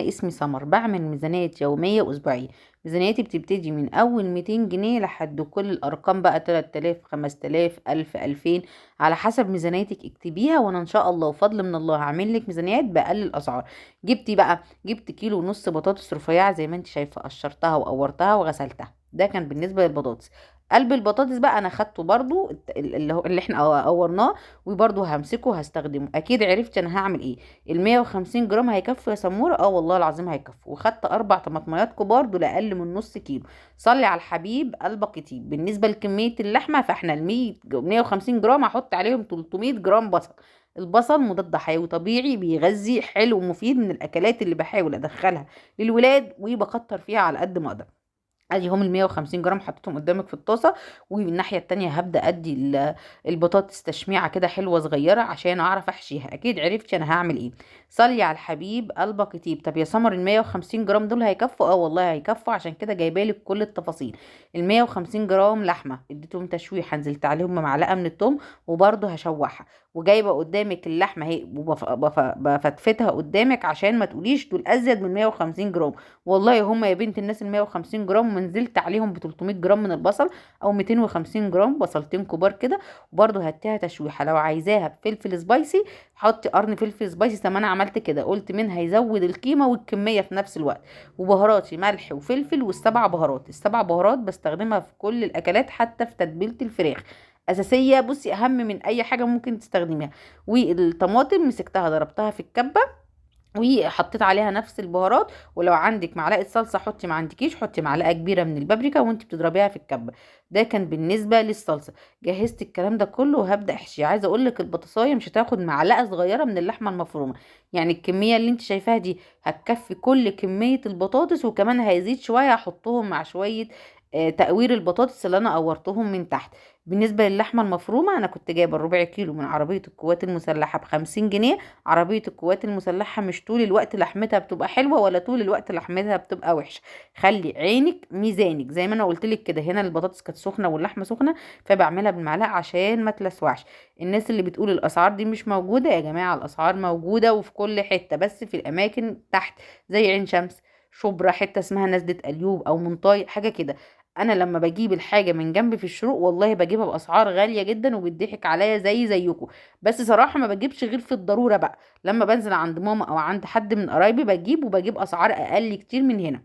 اسمي سمر، بعمل ميزانية يومية وأسبوعية. ميزانيتي بتبتدي من أول 200 جنيه لحد كل الأرقام بقى 3000 5000 1000 2000 على حسب ميزانيتك اكتبيها، وأنا إن شاء الله وفضل من الله هعمل لك ميزانيات بأقل الأسعار. جبت كيلو ونص بطاطس رفيعة زي ما انت شايفة، قشرتها وقورتها وغسلتها. ده كان بالنسبة للبطاطس. قلب البطاطس بقى انا خدته برضو اللي احنا قورناه، وبرضو همسكه هستخدمه. اكيد عرفت انا هعمل ايه. ال 150 جرام هيكفوا يا سموره؟ اه والله العظيم هيكفوا. وخدت 4 طماطميات كبار، دول اقل من نص كيلو. صلي على الحبيب قلبك يطيب. بالنسبه لكميه اللحمه، فاحنا ال 150 جرام هحط عليهم 300 جرام بصل. البصل مضاد حيوي طبيعي، بيغذي، حلو ومفيد، من الاكلات اللي بحاول ادخلها للولاد وبكتر فيها على قد ما اقدر. ادي هم ال 150 جرام حطيتهم قدامك في الطاسه. ومن الناحيه التانية هبدا ادي البطاطس تشميعه كده حلوه صغيره عشان اعرف احشيها. اكيد عرفتي انا هعمل ايه. صلي على الحبيب قلبك يطيب. طب يا سمر ال 150 جرام دول هيكفوا؟ اه والله هيكفوا، عشان كده جايبالك كل التفاصيل. ال 150 جرام لحمه اديتهم تشويحه، نزلت عليهم معلقه من الثوم وبرده هشوحها. وجايبه قدامك اللحمه اهي بفتفتها قدامك عشان ما تقوليش دول ازيد من 150 جرام. والله هم يا بنت الناس ال 150 جرام، ونزلت عليهم ب 300 جرام من البصل او 250 جرام بصلتين كبار كده. وبرده هديها تشويحه. لو عايزاها بفلفل سبايسي حطي قرن فلفل سبايسي زي ما انا عملت كده، قلت من هيزود القيمه والكميه في نفس الوقت. وبهاراتي ملح وفلفل والسبع بهارات. السبع بهارات بستخدمها في كل الاكلات، حتى في تتبيله الفراخ. اساسيه، بصي، اهم من اي حاجه ممكن تستخدميها. والطماطم مسكتها ضربتها في الكبه وحطيت عليها نفس البهارات. ولو عندك معلقه صلصه حطي، ما عندكيش حطي معلقه كبيره من البابريكا وانت بتضربيها في الكبه. ده كان بالنسبه للصلصه. جهزت الكلام ده كله وهبدا احشي. عايزه اقول لك البطاطسايه مش هتاخد معلقه صغيره من اللحمه المفرومه. يعني الكميه اللي انت شايفاها دي هتكفي كل كميه البطاطس، وكمان هيزيد شويه هحطهم مع شويه تقوير البطاطس اللي انا قورتهم من تحت. بالنسبه للحمه المفرومه، انا كنت جايبه الربع كيلو من عربيه القوات المسلحه ب50 جنيه. عربية القوات المسلحة مش طول الوقت لحمتها بتبقى حلوة، ولا طول الوقت لحمتها بتبقى وحشة. خلي عينك ميزانك زي ما انا قلتلك كده. هنا البطاطس كانت سخنة واللحمة سخنة، فبعملها بالمعلقة عشان ما تلسوعش. الناس اللي بتقول الاسعار دي مش موجودة، يا جماعة الاسعار موجودة وفي كل حتة، بس في الاماكن تحت زي عين شمس، شبرا، حتة اسمها نزلة ايوب او منطاي حاجة كده. انا لما بجيب الحاجة من جنب في الشروق والله بجيبها باسعار غالية جدا وبيضحك عليا زيكم. بس صراحة ما بجيبش غير في الضرورة بقى. لما بنزل عند ماما او عند حد من قرايبي بجيب، وبجيب اسعار اقل كتير من هنا.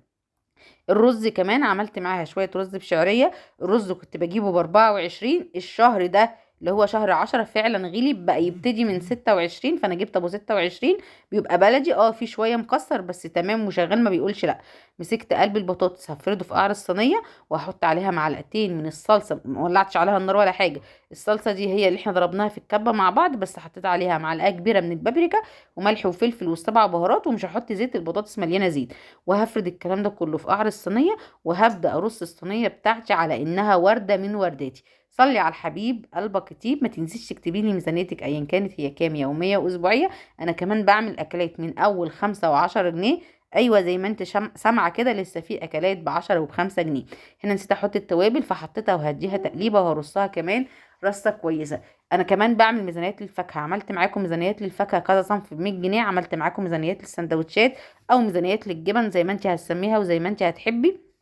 الرز كمان عملت معاها شوية رز بشعرية. الرز كنت بجيبه ب24. الشهر ده اللي هو شهر 10 فعلا غلي بقى، يبتدي من 26، فانا جبت ابو 26. بيبقى بلدي، في شوية مكسر بس تمام وشغال ما بيقولش لا. مسكت قلب البطاطس هفرده في قعر الصينية، وهحط عليها معلقتين من الصلصة، ما ولعتش عليها النار ولا حاجة. الصلصة دي هي اللي احنا ضربناها في الكبة مع بعض، بس حطيت عليها معلقة كبيرة من البابريكا وملح وفلفل والسبع بهارات، ومش هحط زيت، البطاطس مليانة زيت. وهفرد الكلام ده كله في قعر الصينيه، وهبدا ارص الصينيه بتاعتي على انها ورده من ورداتي. صلي على الحبيب قلبك يطيب. ما تنسيش تكتبي لي ميزانيتك ايا كانت هي كام، يوميه واسبوعيه. انا كمان بعمل اكلات من اول 5 و10 جنيه. ايوه زي ما انت سامعه كده، لسه في اكلات ب10 وب5 جنيه. هنا نسيت احط التوابل فحطيتها، وهديها تقليبه وهرصها كمان رصه كويسه. انا كمان بعمل ميزانيات للفاكهه. عملت معاكم ميزانيات للفاكهه كذا صنف ب100 جنيه. عملت معاكم ميزانيات للسندوتشات او ميزانيات للجبن زي ما انت هتسميها وزي ما انت هتحبي.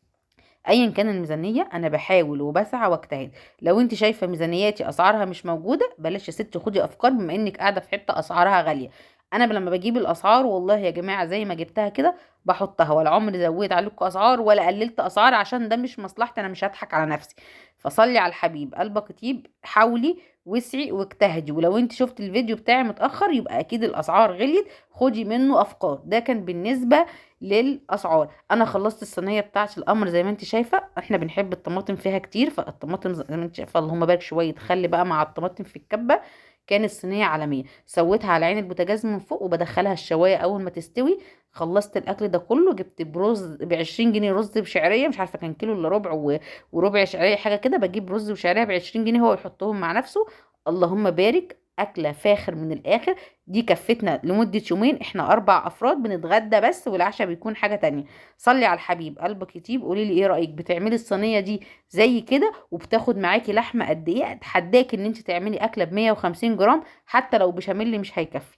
ايا كان الميزانيه انا بحاول وبسعى واجتهد. لو انت شايفه ميزانياتي اسعارها مش موجوده، بلاش يا ستي خدي افكار بما انك قاعده في حته اسعارها غاليه. انا لما بجيب الاسعار والله يا جماعه زي ما جبتها كده بحطها، ولا عمري زودت عليكم اسعار ولا قللت اسعار، عشان ده مش مصلحتي، انا مش هضحك على نفسي. فصلي على الحبيب قلبك يطيب. حاولي واسعي واجتهدي. ولو انت شفت الفيديو بتاعي متاخر يبقى اكيد الاسعار غليت، خدي منه افكار. ده كان بالنسبه للاسعار. انا خلصت الصينيه بتاعت القمر زي ما انت شايفه. احنا بنحب الطماطم فيها كتير، فالطماطم زي ما انت شايفه اللهم بارك شويه خلي بقى مع الطماطم في الكبه. كانت الصينيه عالميه. سويتها على عين البوتاجاز من فوق وبدخلها الشوايه اول ما تستوي. خلصت الاكل ده كله، جبت بروز ب20 جنيه، رز بشعريه، مش عارفه كان كيلو الا ربع وربع شعريه حاجه كده. بجيب رز وشعريه ب20 جنيه هو يحطهم مع نفسه. اللهم بارك، اكله فاخر من الاخر. دي كفتنا لمدة يومين، احنا 4 افراد بنتغدى بس، والعشاء بيكون حاجة تانية. صلي على الحبيب قلبك يطيب. قولي لي ايه رأيك، بتعملي الصينية دي زي كده وبتاخد معاكي لحمة قد ايه؟ اتحداك ان انت تعملي اكلة ب150 جرام حتى لو بشاميل مش هيكفي.